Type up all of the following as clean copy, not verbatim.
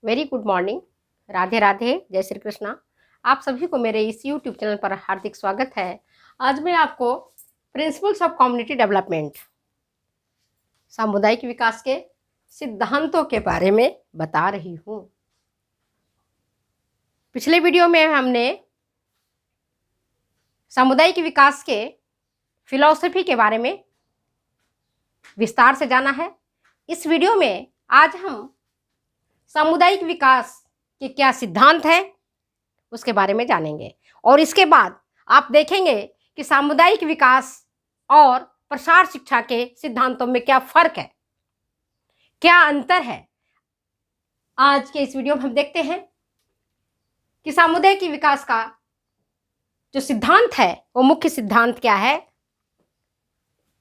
Very good morning. Radhe Radhe, जय श्री कृष्णा। आप सभी को मेरे इस यूट्यूब चैनल पर हार्दिक स्वागत है। आज मैं आपको प्रिंसिपल्स ऑफ कम्युनिटी डेवलपमेंट, सामुदायिक विकास के सिद्धांतों के बारे में बता रही हूँ। पिछले वीडियो में हमने सामुदायिक विकास के फिलॉसफी के बारे में विस्तार से जाना है। इस वीडियो में आज हम सामुदायिक विकास के क्या सिद्धांत हैं उसके बारे में जानेंगे, और इसके बाद आप देखेंगे कि सामुदायिक विकास और प्रसार शिक्षा के सिद्धांतों में क्या फर्क है, क्या अंतर है। आज के इस वीडियो में हम देखते हैं कि सामुदायिक विकास का जो सिद्धांत है वो मुख्य सिद्धांत क्या है।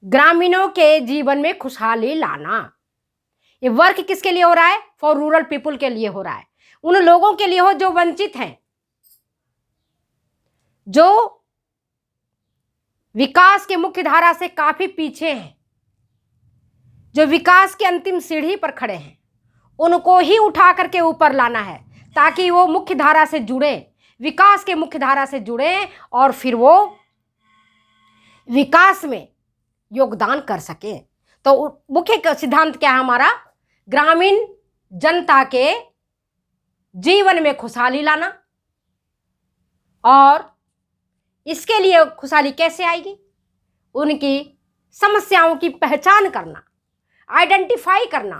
ग्रामीणों के जीवन में खुशहाली लाना। ये वर्क किसके लिए हो रहा है? फॉर रूरल पीपुल के लिए हो रहा है। उन लोगों के लिए हो जो वंचित हैं, जो विकास के मुख्य धारा से काफी पीछे हैं, जो विकास की अंतिम सीढ़ी पर खड़े हैं। उनको ही उठा करके ऊपर लाना है ताकि वो मुख्य धारा से जुड़े, विकास के मुख्य धारा से जुड़े और फिर वो विकास में योगदान कर सके। तो मुख्य सिद्धांत क्या है हमारा? ग्रामीण जनता के जीवन में खुशहाली लाना। और इसके लिए खुशहाली कैसे आएगी? उनकी समस्याओं की पहचान करना, आइडेंटिफाई करना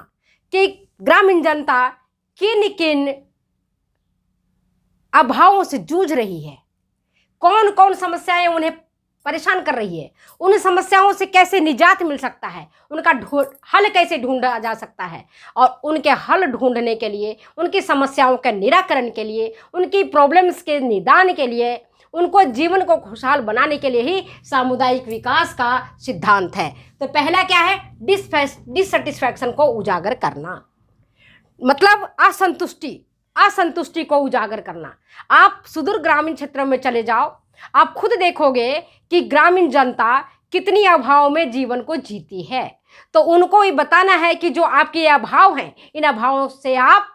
कि ग्रामीण जनता किन किन अभावों से जूझ रही है, कौन कौन समस्याएं उन्हें परेशान कर रही है, उन समस्याओं से कैसे निजात मिल सकता है, उनका हल कैसे ढूंढा जा सकता है। और उनके हल ढूंढने के लिए, उनकी समस्याओं के निराकरण के लिए, उनकी प्रॉब्लम्स के निदान के लिए, उनको जीवन को खुशहाल बनाने के लिए ही सामुदायिक विकास का सिद्धांत है। तो पहला क्या है? डिससेटिस्फैक्शन को उजागर करना, मतलब असंतुष्टि को उजागर करना। आप सुदूर ग्रामीण क्षेत्रों में चले जाओ, आप खुद देखोगे कि ग्रामीण जनता कितनी अभाव में जीवन को जीती है। तो उनको ये बताना है कि जो आपके अभाव हैं, इन अभावों से आप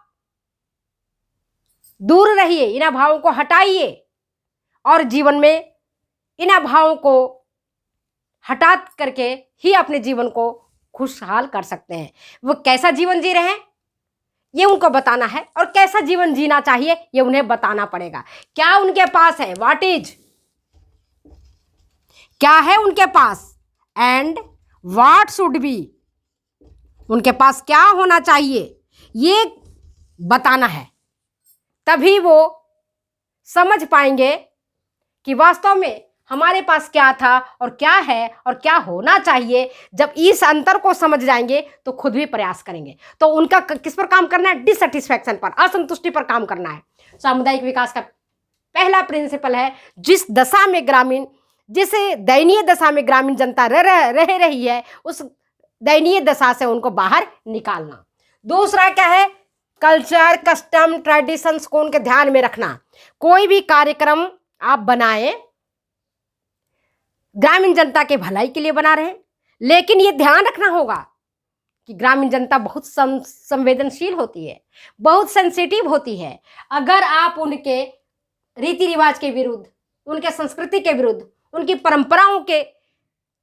दूर रहिए, इन अभावों को हटाइए और जीवन में इन अभावों को हटा करके ही अपने जीवन को खुशहाल कर सकते हैं। वो कैसा जीवन जी रहे हैं ये उनको बताना है, और कैसा जीवन जीना चाहिए ये उन्हें बताना पड़ेगा। क्या उनके पास है, क्या है उनके पास, एंड व्हाट शुड बी, उनके पास क्या होना चाहिए ये बताना है। तभी वो समझ पाएंगे कि वास्तव में हमारे पास क्या था और क्या है और क्या होना चाहिए। जब इस अंतर को समझ जाएंगे तो खुद भी प्रयास करेंगे। तो उनका किस पर काम करना है? डिससेटिस्फैक्शन पर, असंतुष्टि पर काम करना है। सामुदायिक विकास का पहला प्रिंसिपल है, जिस दयनीय दशा में ग्रामीण जनता रह रही है, उस दयनीय दशा से उनको बाहर निकालना। दूसरा क्या है? कल्चर, कस्टम, ट्रेडिशंस को उनके ध्यान में रखना। कोई भी कार्यक्रम आप बनाएं, ग्रामीण जनता के भलाई के लिए बना रहे हैं, लेकिन ये ध्यान रखना होगा कि ग्रामीण जनता बहुत संवेदनशील होती है, बहुत सेंसिटिव होती है। अगर आप उनके रीति रिवाज के विरुद्ध, उनके संस्कृति के विरुद्ध, उनकी परंपराओं के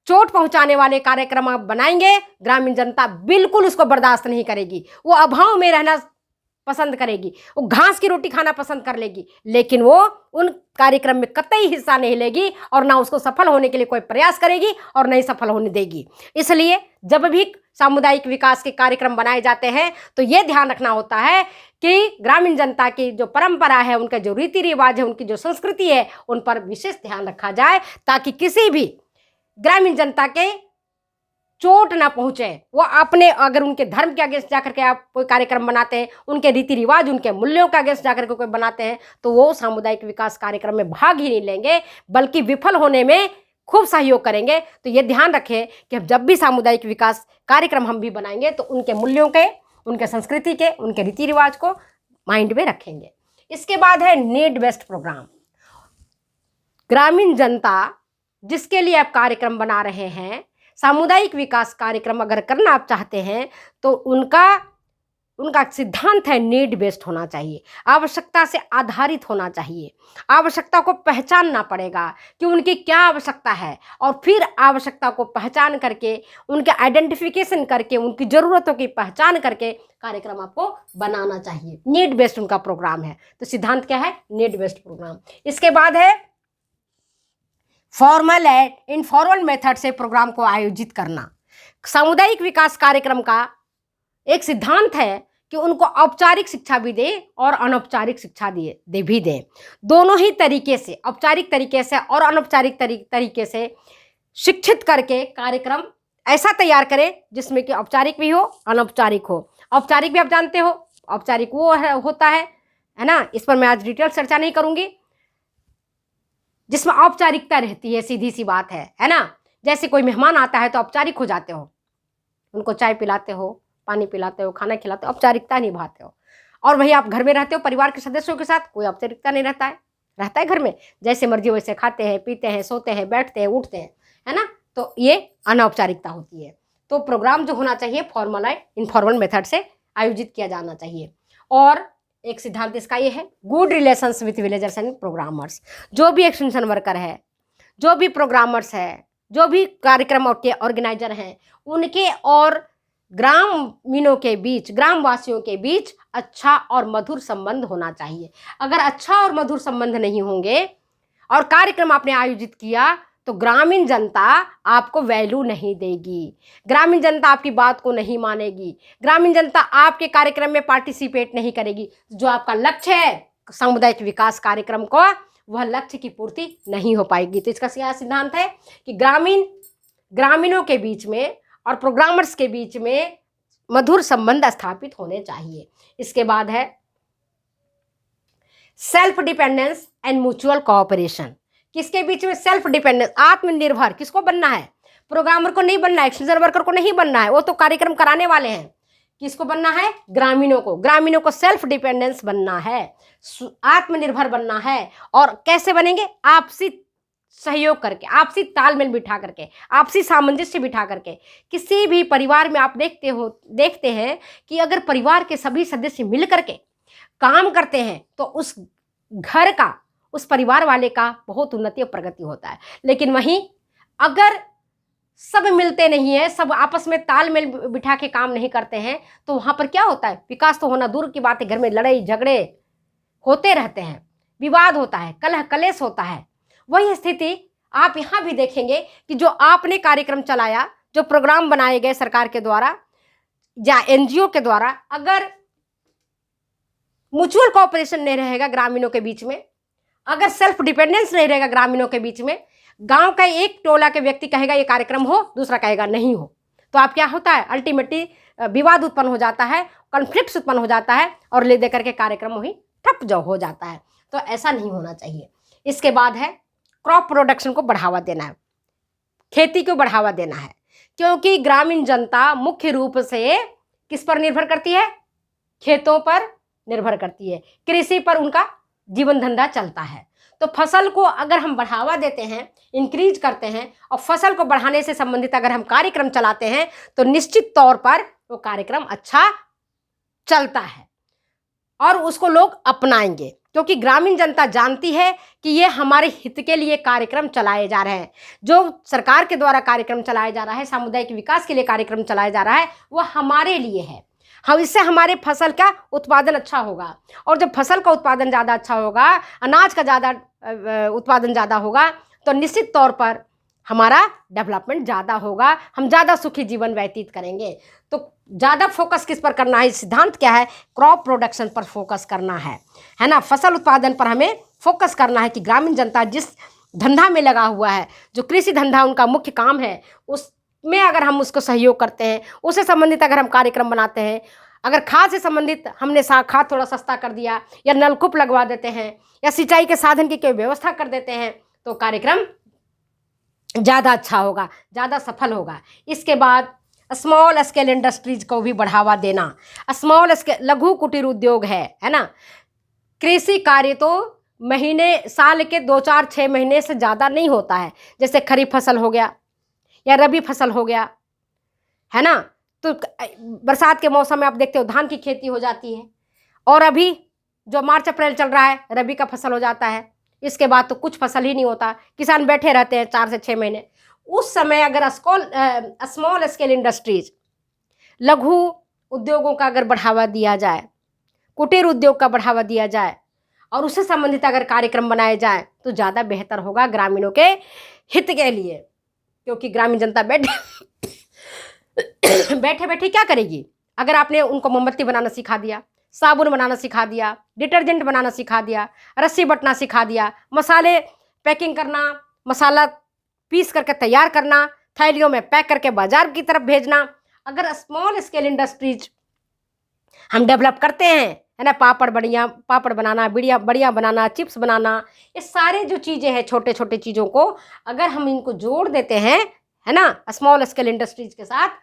चोट पहुंचाने वाले कार्यक्रम आप बनाएंगे, ग्रामीण जनता बिल्कुल उसको बर्दाश्त नहीं करेगी। वो अभाव में रहना पसंद करेगी, वो घास की रोटी खाना पसंद कर लेगी, लेकिन वो उन कार्यक्रम में कतई हिस्सा नहीं लेगी और ना उसको सफल होने के लिए कोई प्रयास करेगी और नहीं सफल होने देगी। इसलिए जब भी सामुदायिक विकास के कार्यक्रम बनाए जाते हैं तो ये ध्यान रखना होता है कि ग्रामीण जनता की जो परंपरा है, उनके जो रीति रिवाज है, उनकी जो संस्कृति है, उन पर विशेष ध्यान रखा जाए ताकि किसी भी ग्रामीण जनता के चोट ना पहुंचे। वो अपने, अगर उनके धर्म के अगेंस्ट जाकर के आप कोई कार्यक्रम बनाते हैं, उनके रीति रिवाज, उनके मूल्यों के अगेंस्ट जाकर के कोई बनाते हैं, तो वो सामुदायिक विकास कार्यक्रम में भाग ही नहीं लेंगे, बल्कि विफल होने में खूब सहयोग करेंगे। तो ये ध्यान रखें कि जब भी सामुदायिक विकास कार्यक्रम हम भी बनाएंगे तो उनके मूल्यों के, उनके संस्कृति के, उनके रीति रिवाज को माइंड में रखेंगे। इसके बाद है नीड बेस्ड प्रोग्राम। ग्रामीण जनता जिसके लिए आप कार्यक्रम बना रहे हैं, सामुदायिक विकास कार्यक्रम अगर करना आप चाहते हैं, तो उनका उनका सिद्धांत है नीड बेस्ड होना चाहिए, आवश्यकता से आधारित होना चाहिए। आवश्यकता को पहचानना पड़ेगा कि उनकी क्या आवश्यकता है, और फिर आवश्यकता को पहचान करके, उनके आइडेंटिफिकेशन करके, उनकी ज़रूरतों की पहचान करके कार्यक्रम आपको बनाना चाहिए। नीड बेस्ड उनका प्रोग्राम है। तो सिद्धांत क्या है? Need based program. इसके बाद है फॉर्मल एंड इनफॉर्मल मेथड से प्रोग्राम को आयोजित करना। सामुदायिक विकास कार्यक्रम का एक सिद्धांत है कि उनको औपचारिक शिक्षा भी दें और अनौपचारिक शिक्षा भी दें। दोनों ही तरीके से, औपचारिक तरीके से और अनौपचारिक तरीके से शिक्षित करके कार्यक्रम ऐसा तैयार करें जिसमें कि औपचारिक भी हो, अनौपचारिक हो। औपचारिक भी आप जानते हो, औपचारिक वो होता है ना, इस पर मैं आज डिटेल चर्चा नहीं करूंगी, जिसमें औपचारिकता रहती है, सीधी सी बात है ना। जैसे कोई मेहमान आता है तो औपचारिक हो जाते हो, उनको चाय पिलाते हो, पानी पिलाते हो, खाना खिलाते हो, औपचारिकता निभाते हो। और वही आप घर में रहते हो परिवार के सदस्यों के साथ, कोई औपचारिकता नहीं रहता है घर में, जैसे मर्जी वैसे खाते हैं, पीते हैं, सोते हैं, बैठते हैं, उठते हैं, है ना। तो ये अनौपचारिकता होती है। तो प्रोग्राम जो होना चाहिए फॉर्मल एंड इनफॉर्मल मेथड से आयोजित किया जाना चाहिए। और एक सिद्धांत इसका ये है, good relations with villagers and programmers. जो भी एक्सटेंशन वर्कर है, जो भी प्रोग्रामर्स है, जो भी कार्यक्रम के ऑर्गेनाइजर हैं, उनके और ग्रामीणों के बीच, ग्रामवासियों के बीच अच्छा और मधुर संबंध होना चाहिए। अगर अच्छा और मधुर संबंध नहीं होंगे और कार्यक्रम आपने आयोजित किया तो ग्रामीण जनता आपको वैल्यू नहीं देगी, ग्रामीण जनता आपकी बात को नहीं मानेगी, ग्रामीण जनता आपके कार्यक्रम में पार्टिसिपेट नहीं करेगी। जो आपका लक्ष्य है सामुदायिक विकास कार्यक्रम को, वह लक्ष्य की पूर्ति नहीं हो पाएगी। तो इसका क्या सिद्धांत है कि ग्रामीणों के बीच में और प्रोग्रामर्स के बीच में मधुर संबंध स्थापित होने चाहिए। इसके बाद है self dependence and mutual cooperation. किसके बीच में? सेल्फ डिपेंडेंस, आत्मनिर्भर। किसको बनना है? प्रोग्रामर को नहीं बनना है, एक्सटेंशन वर्कर को नहीं बनना है, वो तो कार्यक्रम कराने वाले हैं। किसको बनना है? ग्रामीणों को सेल्फ डिपेंडेंस बनना है, आत्मनिर्भर बनना है। और कैसे बनेंगे? आपसी सहयोग करके, आपसी तालमेल बिठा करके, आपसी सामंजस्य बिठा करके। किसी भी परिवार में आप देखते हैं कि अगर परिवार के सभी सदस्य मिल करके काम करते हैं तो उस घर का, उस परिवार वाले का बहुत उन्नति और प्रगति होता है। लेकिन वहीं अगर सब मिलते नहीं है, सब आपस में तालमेल बिठा के काम नहीं करते हैं, तो वहाँ पर क्या होता है? विकास तो होना दूर की बात है, घर में लड़ाई झगड़े होते रहते हैं, विवाद होता है, कलह कलेश होता है। वही स्थिति आप यहाँ भी देखेंगे कि जो आपने कार्यक्रम चलाया, जो प्रोग्राम बनाए गए सरकार के द्वारा या एनजीओ के द्वारा, अगर म्यूचुअल कोऑपरेशन नहीं रहेगा ग्रामीणों के बीच में, अगर सेल्फ डिपेंडेंस नहीं रहेगा ग्रामीणों के बीच में, गांव का एक टोला के व्यक्ति कहेगा ये कार्यक्रम हो, दूसरा कहेगा नहीं हो, तो आप क्या होता है? अल्टीमेटली विवाद उत्पन्न हो जाता है, कॉन्फ्लिक्ट उत्पन्न हो जाता है और ले देकर के कार्यक्रम वही ठप हो जाता है। तो ऐसा नहीं होना चाहिए। इसके बाद है क्रॉप प्रोडक्शन को बढ़ावा देना है, खेती को बढ़ावा देना है, क्योंकि ग्रामीण जनता मुख्य रूप से किस पर निर्भर करती है? खेतों पर निर्भर करती है, कृषि पर उनका जीवन धंधा चलता है। तो फसल को अगर हम बढ़ावा देते हैं, इंक्रीज करते हैं, और फसल को बढ़ाने से संबंधित अगर हम कार्यक्रम चलाते हैं तो निश्चित तौर पर वो कार्यक्रम अच्छा चलता है और उसको लोग अपनाएंगे, क्योंकि ग्रामीण जनता जानती है कि ये हमारे हित के लिए कार्यक्रम चलाए जा रहे हैं। जो सरकार के द्वारा कार्यक्रम चलाया जा रहा है, सामुदायिक विकास के लिए कार्यक्रम चलाया जा रहा है, वो हमारे लिए है। हम इससे हमारे फसल का उत्पादन अच्छा होगा, और जब फसल का उत्पादन ज़्यादा अच्छा होगा, अनाज का ज़्यादा उत्पादन ज़्यादा होगा, तो निश्चित तौर पर हमारा डेवलपमेंट ज़्यादा होगा, हम ज़्यादा सुखी जीवन व्यतीत करेंगे। तो ज़्यादा फोकस किस पर करना है? सिद्धांत क्या है? क्रॉप प्रोडक्शन पर फोकस करना है ना। फसल उत्पादन पर हमें फोकस करना है कि ग्रामीण जनता जिस धंधा में लगा हुआ है, जो कृषि धंधा उनका मुख्य काम है, उसमें अगर हम उसको सहयोग करते हैं, उससे संबंधित अगर हम कार्यक्रम बनाते हैं, अगर खाद से संबंधित हमने खाद थोड़ा सस्ता कर दिया, या नलकूप लगवा देते हैं, या सिंचाई के साधन की कोई व्यवस्था कर देते हैं, तो कार्यक्रम ज़्यादा अच्छा होगा, ज़्यादा सफल होगा। इसके बाद स्मॉल स्केल इंडस्ट्रीज को भी बढ़ावा देना। स्मॉल स्केल लघु कुटीर उद्योग है ना। कृषि कार्य तो साल के 2, 4, 6 महीने से ज़्यादा नहीं होता है, जैसे खरीफ फसल हो गया या रबी फसल हो गया, है ना। तो बरसात के मौसम में आप देखते हो धान की खेती हो जाती है, और अभी जो मार्च अप्रैल चल रहा है रबी का फसल हो जाता है। इसके बाद तो कुछ फसल ही नहीं होता, किसान बैठे रहते हैं 4 से 6 महीने। उस समय अगर स्मॉल स्केल इंडस्ट्रीज, लघु उद्योगों का अगर बढ़ावा दिया जाए, कुटीर उद्योग का बढ़ावा दिया जाए और उससे संबंधित अगर कार्यक्रम बनाए जाए तो ज़्यादा बेहतर होगा ग्रामीणों के हित के लिए। क्योंकि ग्रामीण जनता बैठे बैठे क्या करेगी? अगर आपने उनको मोमबत्ती बनाना सिखा दिया, साबुन बनाना सिखा दिया, डिटर्जेंट बनाना सिखा दिया, रस्सी बटना सिखा दिया, मसाले पैकिंग करना, मसाला पीस करके तैयार करना, थैलियों में पैक करके बाजार की तरफ भेजना, अगर स्मॉल स्केल इंडस्ट्रीज हम डेवलप करते हैं, है ना, पापड़ बनाना, बढ़िया बनाना, चिप्स बनाना, ये सारे जो चीज़ें हैं छोटे छोटे चीज़ों को अगर हम इनको जोड़ देते हैं, है ना, स्मॉल स्केल इंडस्ट्रीज के साथ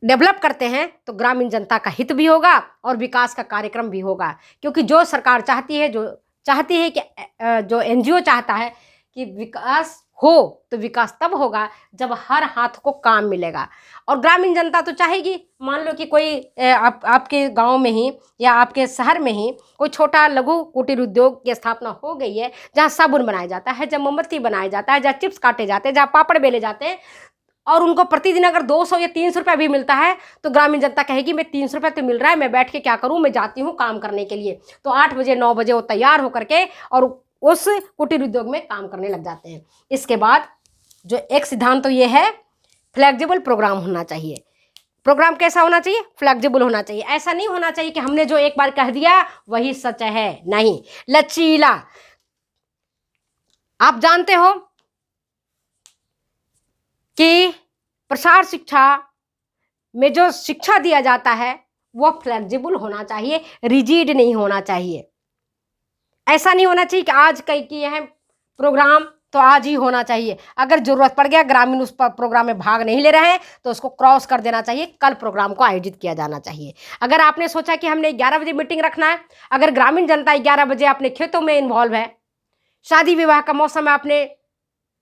डेवलप करते हैं तो ग्रामीण जनता का हित भी होगा और विकास का कार्यक्रम भी होगा। क्योंकि जो सरकार चाहती है कि जो एनजीओ चाहता है कि विकास हो, तो विकास तब होगा जब हर हाथ को काम मिलेगा। और ग्रामीण जनता तो चाहेगी, मान लो कि कोई आपके गांव में ही या आपके शहर में ही कोई छोटा लघु कुटीर उद्योग की स्थापना हो गई है, जहाँ साबुन बनाया जाता है, जहाँ मोमबत्ती बनाया जाता है, जहाँ चिप्स काटे जाते हैं, जहाँ पापड़ बेले जाते हैं, और उनको प्रतिदिन अगर 200 या 300 रुपये भी मिलता है तो ग्रामीण जनता कहेगी मैं 300 रुपये तो मिल रहा है, मैं बैठ के क्या करूँ, मैं जाती हूँ काम करने के लिए। तो 8 बजे 9 बजे वो तैयार होकर के और उस कुटीर उद्योग में काम करने लग जाते हैं। इसके बाद जो एक सिद्धांत तो ये है, फ्लेक्सिबल प्रोग्राम होना चाहिए। प्रोग्राम कैसा होना चाहिए? फ्लेक्सिबल होना चाहिए। ऐसा नहीं होना चाहिए कि हमने जो एक बार कह दिया वही सच है, नहीं, लचीला। आप जानते हो कि प्रसार शिक्षा में जो शिक्षा दिया जाता है वो फ्लेक्सिबल होना चाहिए, रिजिड नहीं होना चाहिए। ऐसा नहीं होना चाहिए कि आज कई किए हैं प्रोग्राम तो आज ही होना चाहिए। अगर जरूरत पड़ गया, ग्रामीण उस प्रोग्राम में भाग नहीं ले रहे हैं तो उसको क्रॉस कर देना चाहिए, कल प्रोग्राम को आयोजित किया जाना चाहिए। अगर आपने सोचा कि हमने 11 बजे मीटिंग रखना है, अगर ग्रामीण जनता 11 बजे अपने खेतों में इन्वॉल्व है, शादी विवाह का मौसम है, आपने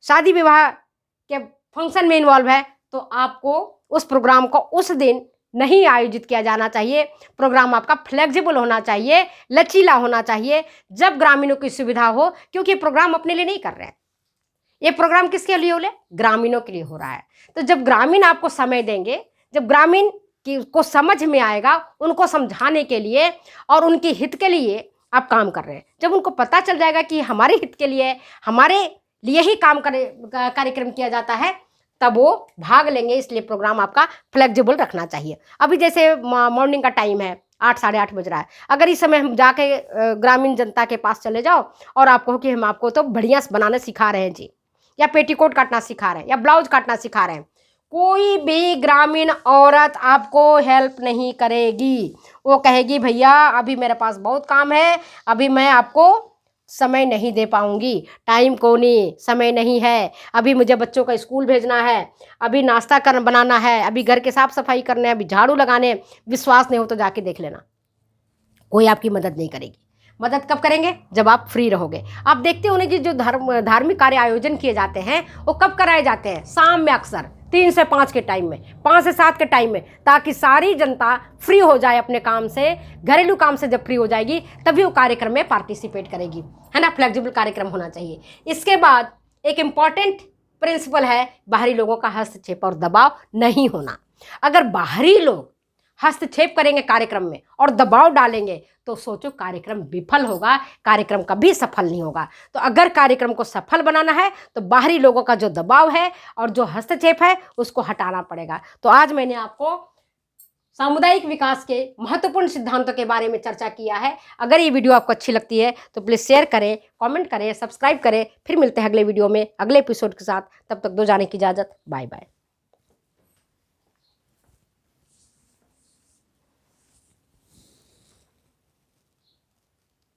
शादी विवाह के फंक्शन में इन्वॉल्व है, तो आपको उस प्रोग्राम को उस दिन नहीं आयोजित किया जाना चाहिए। प्रोग्राम आपका फ्लेक्सिबल होना चाहिए, लचीला होना चाहिए, जब ग्रामीणों की सुविधा हो। क्योंकि प्रोग्राम अपने लिए नहीं कर रहे हैं, ये प्रोग्राम किसके लिए हो रहा है? ग्रामीणों के लिए हो रहा है। तो जब ग्रामीण आपको समय देंगे, जब ग्रामीण को समझ में आएगा, उनको समझाने के लिए और उनके हित के लिए आप काम कर रहे हैं, जब उनको पता चल जाएगा कि हमारे हित के लिए, हमारे लिए ही कार्यक्रम किया जाता है, तब वो भाग लेंगे। इसलिए प्रोग्राम आपका फ्लेक्सिबल रखना चाहिए। अभी जैसे मॉर्निंग का टाइम है, 8 साढ़े 8 बज रहा है, अगर इस समय हम जाके ग्रामीण जनता के पास चले जाओ और आपको कि हम आपको तो बढ़िया बनाना सिखा रहे हैं जी, या पेटीकोट काटना सिखा रहे हैं, या ब्लाउज काटना सिखा रहे हैं, कोई भी ग्रामीण औरत आपको हेल्प नहीं करेगी। वो कहेगी भैया अभी मेरे पास बहुत काम है, अभी मैं आपको समय नहीं दे पाऊंगी, टाइम को नहीं, समय नहीं है, अभी मुझे बच्चों का स्कूल भेजना है, अभी नाश्ता बनाना है, अभी घर के साफ सफाई करने हैं, अभी झाड़ू लगाने। विश्वास नहीं हो तो जाके देख लेना, कोई आपकी मदद नहीं करेगी। मदद कब करेंगे? जब आप फ्री रहोगे। आप देखते होंगे कि जो धार्मिक कार्य आयोजन किए जाते हैं वो कब कराए जाते हैं? शाम में, अक्सर 3 से 5 के टाइम में, 5 से 7 के टाइम में, ताकि सारी जनता फ्री हो जाए अपने काम से, घरेलू काम से जब फ्री हो जाएगी तभी वो कार्यक्रम में पार्टिसिपेट करेगी, है ना। फ्लेक्सिबल कार्यक्रम होना चाहिए। इसके बाद एक इम्पॉर्टेंट प्रिंसिपल है, बाहरी लोगों का हस्तक्षेप और दबाव नहीं होना। अगर बाहरी लोग हस्तक्षेप करेंगे कार्यक्रम में और दबाव डालेंगे तो सोचो कार्यक्रम विफल होगा, कार्यक्रम कभी सफल नहीं होगा। तो अगर कार्यक्रम को सफल बनाना है तो बाहरी लोगों का जो दबाव है और जो हस्तक्षेप है उसको हटाना पड़ेगा। तो आज मैंने आपको सामुदायिक विकास के महत्वपूर्ण सिद्धांतों के बारे में चर्चा किया है। अगर ये वीडियो आपको अच्छी लगती है तो प्लीज़ शेयर करें, कमेंट करें, सब्सक्राइब करें। फिर मिलते हैं अगले वीडियो में अगले एपिसोड के साथ। तब तक दो जाने की इजाज़त, बाय बाय।